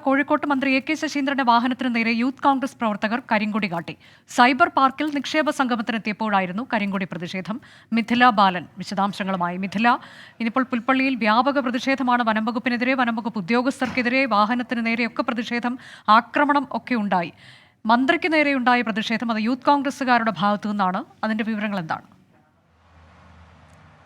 കോഴിക്കോട്ട് മന്ത്രി A K ശശീന്ദ്രന്റെ വാഹനത്തിന് നേരെ യൂത്ത് കോൺഗ്രസ് പ്രവർത്തകർ കരിങ്കൊടി കാട്ടി. സൈബർ പാർക്കിൽ നിക്ഷേപ സംഗമത്തിനെത്തിയപ്പോഴായിരുന്നു കരിങ്കൊടി പ്രതിഷേധം. മിഥില ബാലൻ വിശദാംശങ്ങളുമായി. മിഥില, ഇനിയിപ്പോൾ പുൽപ്പള്ളിയിൽ വ്യാപക പ്രതിഷേധമാണ്. വനംവകുപ്പിനെതിരെ, വനംവകുപ്പ് ഉദ്യോഗസ്ഥർക്കെതിരെ, വാഹനത്തിന് നേരെയൊക്കെ പ്രതിഷേധം, ആക്രമണം ഒക്കെ ഉണ്ടായി. മന്ത്രിക്ക് നേരെയുണ്ടായ പ്രതിഷേധം അത് യൂത്ത് കോൺഗ്രസുകാരുടെ ഭാഗത്തു നിന്നാണ്. അതിന്റെ വിവരങ്ങൾ എന്താണ്?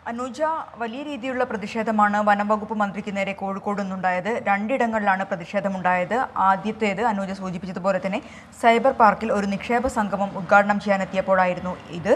അനുജ, വലിയ രീതിയിലുള്ള പ്രതിഷേധമാണ് വനംവകുപ്പ് മന്ത്രിക്ക് നേരെ കോഴിക്കോട് നിന്നുണ്ടായത്. രണ്ടിടങ്ങളിലാണ് പ്രതിഷേധമുണ്ടായത്. ആദ്യത്തേത് അനുജ സൂചിപ്പിച്ചതുപോലെ തന്നെ സൈബർ പാർക്കിൽ ഒരു നിക്ഷേപ സംഗമം ഉദ്ഘാടനം ചെയ്യാനെത്തിയപ്പോഴായിരുന്നു ഇത്.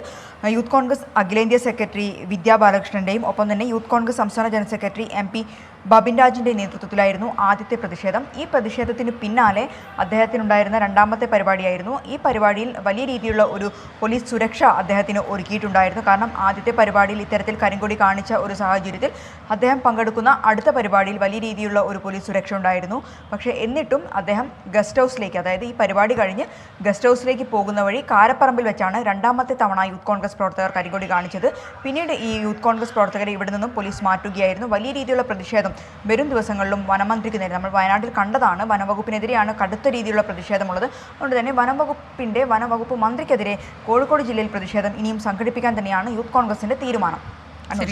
യൂത്ത് കോൺഗ്രസ് അഖിലേന്ത്യാ സെക്രട്ടറി വിദ്യാ ബാലകൃഷ്ണന്റെയും ഒപ്പം തന്നെ യൂത്ത് കോൺഗ്രസ് സംസ്ഥാന ജനറൽ സെക്രട്ടറി MP ബബിൻ രാജിൻ്റെ നേതൃത്വത്തിലായിരുന്നു ആദ്യത്തെ പ്രതിഷേധം. ഈ പ്രതിഷേധത്തിന് പിന്നാലെ അദ്ദേഹത്തിനുണ്ടായിരുന്ന രണ്ടാമത്തെ പരിപാടിയായിരുന്നു. ഈ പരിപാടിയിൽ വലിയ രീതിയിലുള്ള ഒരു പോലീസ് സുരക്ഷ അദ്ദേഹത്തിന് ഒരുക്കിയിട്ടുണ്ടായിരുന്നു. കാരണം ആദ്യത്തെ പരിപാടിയിൽ ഇത്തരത്തിൽ കരിങ്കൊടി കാണിച്ച ഒരു സാഹചര്യത്തിൽ അദ്ദേഹം പങ്കെടുക്കുന്ന അടുത്ത പരിപാടിയിൽ വലിയ രീതിയിലുള്ള ഒരു പോലീസ് സുരക്ഷ ഉണ്ടായിരുന്നു. പക്ഷേ എന്നിട്ടും അദ്ദേഹം ഗസ്റ്റ് ഹൗസിലേക്ക്, അതായത് ഈ പരിപാടി കഴിഞ്ഞ് ഗസ്റ്റ് ഹൗസിലേക്ക് പോകുന്ന വഴി കാരപ്പറമ്പിൽ വെച്ചാണ് രണ്ടാമത്തെ തവണ യൂത്ത് കോൺഗ്രസ് പ്രവർത്തകർ കരിങ്കൊടി കാണിച്ചത്. പിന്നീട് ഈ യൂത്ത് കോൺഗ്രസ് പ്രവർത്തകരെ ഇവിടെ നിന്നും പോലീസ് മാറ്റുകയായിരുന്നു. വലിയ രീതിയിലുള്ള പ്രതിഷേധം വരും ദിവസങ്ങളിലും വനമന്ത്രിക്ക് നേരെ, നമ്മൾ വയനാട്ടിൽ കണ്ടതാണ്, വനംവകുപ്പിനെതിരെയാണ് കടുത്ത രീതിയിലുള്ള പ്രതിഷേധമുള്ളത്. അതുകൊണ്ട് തന്നെ വനംവകുപ്പ് മന്ത്രിക്കെതിരെ കോഴിക്കോട് ജില്ലയിൽ പ്രതിഷേധം ഇനിയും സംഘടിപ്പിക്കാൻ തന്നെയാണ് യൂത്ത് കോൺഗ്രസിന്റെ തീരുമാനം.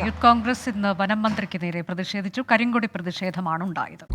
യൂത്ത് കോൺഗ്രസ് ഇന്ന് വനം മന്ത്രിക്ക് നേരെ പ്രതിഷേധിച്ചു. കരിങ്കൊടി പ്രതിഷേധമാണ് ഉണ്ടായത്.